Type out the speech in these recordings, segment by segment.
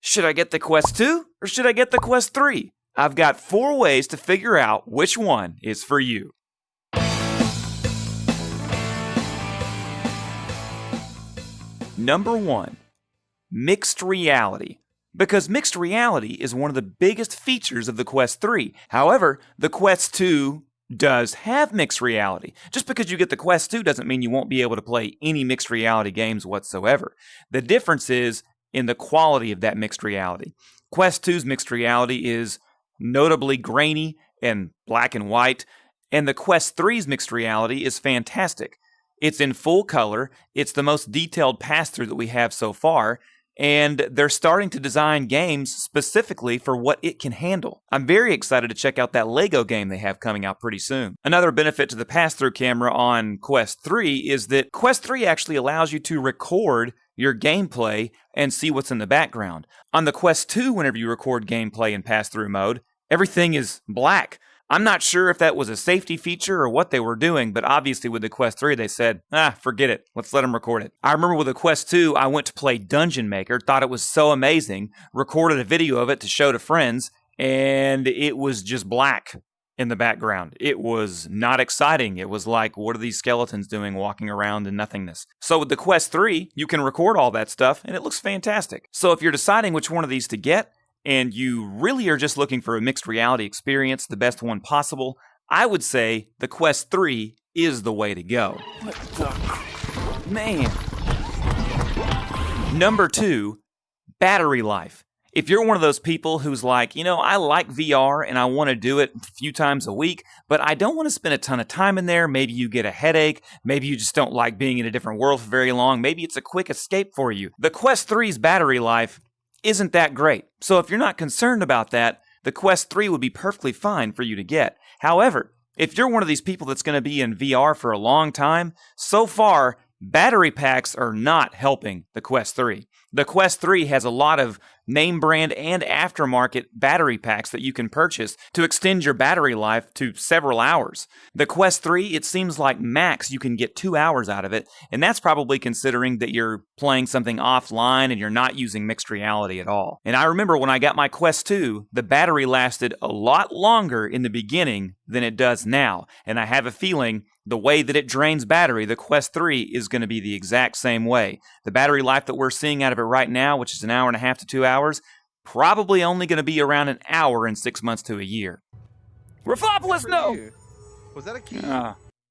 Should I get the Quest 2 or should I get the Quest 3? I've got 4 ways to figure out which one is for you. Number 1. Mixed reality. Because mixed reality is one of the biggest features of the Quest 3. However, the Quest 2 does have mixed reality. Just because you get the Quest 2 doesn't mean you won't be able to play any mixed reality games whatsoever. The difference is in the quality of that mixed reality. Quest 2's mixed reality is notably grainy and black and white, and the Quest 3's mixed reality is fantastic. It's in full color, it's the most detailed pass-through that we have so far, and they're starting to design games specifically for what it can handle. I'm very excited to check out that Lego game they have coming out pretty soon. Another benefit to the pass-through camera on Quest 3 is that Quest 3 actually allows you to record your gameplay and see what's in the background. On the Quest 2, whenever you record gameplay in pass-through mode, everything is black. I'm not sure if that was a safety feature or what they were doing, but obviously with the Quest 3, they said, forget it. Let's let them record it. I remember with the Quest 2, I went to play Dungeon Maker, thought it was so amazing, recorded a video of it to show to friends, and it was just black in the background. It was not exciting. It was like, what are these skeletons doing walking around in nothingness? So with the Quest 3, you can record all that stuff, and it looks fantastic. So if you're deciding which one of these to get, and you really are just looking for a mixed reality experience, the best one possible, I would say the Quest 3 is the way to go. Man. Number 2, battery life. If you're one of those people who's like, I like VR and I want to do it a few times a week, but I don't want to spend a ton of time in there. Maybe you get a headache. Maybe you just don't like being in a different world for very long. Maybe it's a quick escape for you. The Quest 3's battery life isn't that great. So if you're not concerned about that, the Quest 3 would be perfectly fine for you to get. However, if you're one of these people that's going to be in VR for a long time, so far, battery packs are not helping the Quest 3. The Quest 3 has a lot of name brand and aftermarket battery packs that you can purchase to extend your battery life to several hours. The Quest 3, it seems like max you can get 2 hours out of it, and that's probably considering that you're playing something offline and you're not using mixed reality at all. And I remember when I got my Quest 2, the battery lasted a lot longer in the beginning than it does now, and I have a feeling the way that it drains battery, the Quest 3 is going to be the exact same way. The battery life that we're seeing out of it right now, which is an hour and a half to 2 hours, probably only going to be around an hour in 6 months to a year. Rafopolis, no! Was that a key?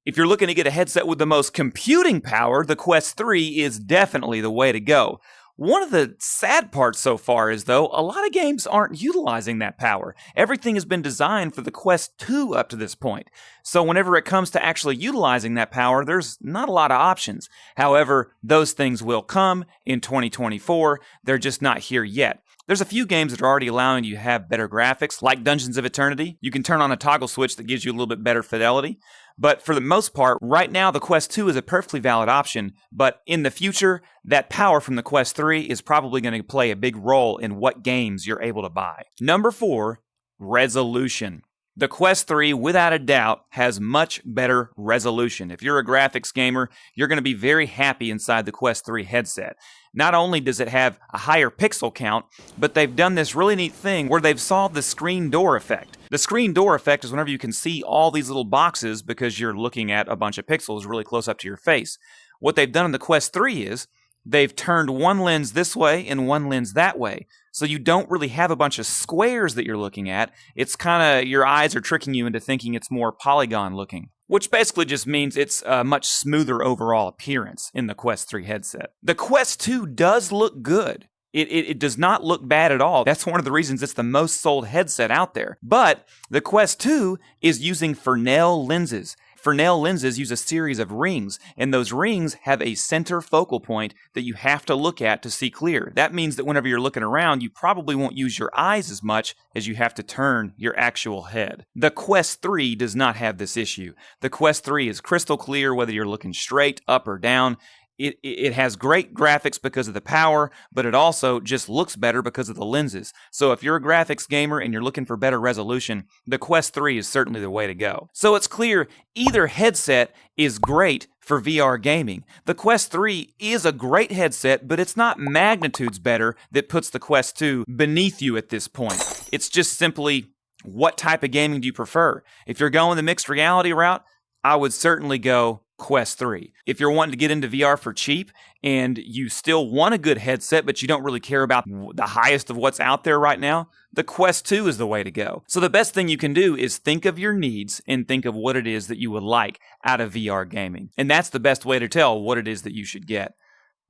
If you're looking to get a headset with the most computing power, the Quest 3 is definitely the way to go. One of the sad parts so far is, though, a lot of games aren't utilizing that power. Everything has been designed for the Quest 2 up to this point. So whenever it comes to actually utilizing that power, there's not a lot of options. However, those things will come in 2024. They're just not here yet. There's a few games that are already allowing you to have better graphics, like Dungeons of Eternity. You can turn on a toggle switch that gives you a little bit better fidelity. But for the most part, right now, the Quest 2 is a perfectly valid option, but in the future, that power from the Quest 3 is probably going to play a big role in what games you're able to buy. Number 4, resolution. The Quest 3, without a doubt, has much better resolution. If you're a graphics gamer, you're going to be very happy inside the Quest 3 headset. Not only does it have a higher pixel count, but they've done this really neat thing where they've solved the screen door effect. The screen door effect is whenever you can see all these little boxes because you're looking at a bunch of pixels really close up to your face. What they've done in the Quest 3 is they've turned one lens this way and one lens that way. So you don't really have a bunch of squares that you're looking at. It's kind of, your eyes are tricking you into thinking it's more polygon looking, which basically just means it's a much smoother overall appearance in the Quest 3 headset. The Quest 2 does look good. It does not look bad at all. That's one of the reasons it's the most sold headset out there. But the Quest 2 is using Fresnel lenses. Fresnel lenses use a series of rings, and those rings have a center focal point that you have to look at to see clear. That means that whenever you're looking around, you probably won't use your eyes as much as you have to turn your actual head. The Quest 3 does not have this issue. The Quest 3 is crystal clear whether you're looking straight, up, or down. It has great graphics because of the power, but it also just looks better because of the lenses. So if you're a graphics gamer and you're looking for better resolution, the Quest 3 is certainly the way to go. So it's clear either headset is great for VR gaming. The Quest 3 is a great headset, but it's not magnitudes better that puts the Quest 2 beneath you at this point. It's just simply, what type of gaming do you prefer? If you're going the mixed reality route, I would certainly go Quest 3. If you're wanting to get into VR for cheap and you still want a good headset, but you don't really care about the highest of what's out there right now, the Quest 2 is the way to go. So the best thing you can do is think of your needs and think of what it is that you would like out of VR gaming. And that's the best way to tell what it is that you should get.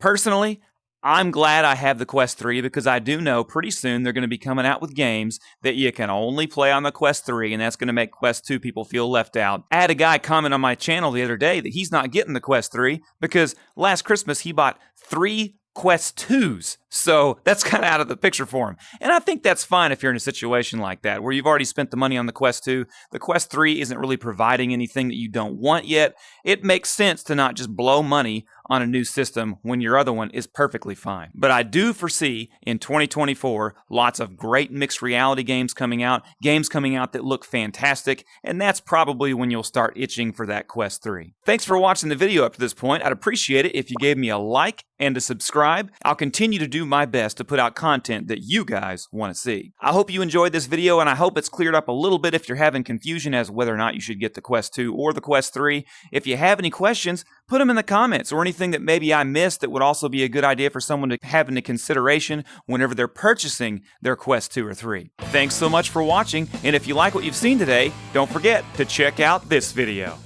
Personally, I'm glad I have the Quest 3 because I do know pretty soon they're going to be coming out with games that you can only play on the Quest 3, and that's going to make Quest 2 people feel left out. I had a guy comment on my channel the other day that he's not getting the Quest 3 because last Christmas he bought 3 Quest 2s. So that's kind of out of the picture for him. And I think that's fine if you're in a situation like that, where you've already spent the money on the Quest 2. The Quest 3 isn't really providing anything that you don't want yet. It makes sense to not just blow money on a new system when your other one is perfectly fine. But I do foresee in 2024 lots of great mixed reality games coming out that look fantastic, and that's probably when you'll start itching for that Quest 3. Thanks for watching the video up to this point. I'd appreciate it if you gave me a like and a subscribe. I'll continue to do my best to put out content that you guys want to see. I hope you enjoyed this video, and I hope it's cleared up a little bit if you're having confusion as to whether or not you should get the Quest 2 or the Quest 3. If you have any questions, put them in the comments, or anything that maybe I missed that would also be a good idea for someone to have into consideration whenever they're purchasing their Quest 2 or 3. Thanks so much for watching, and if you like what you've seen today, don't forget to check out this video.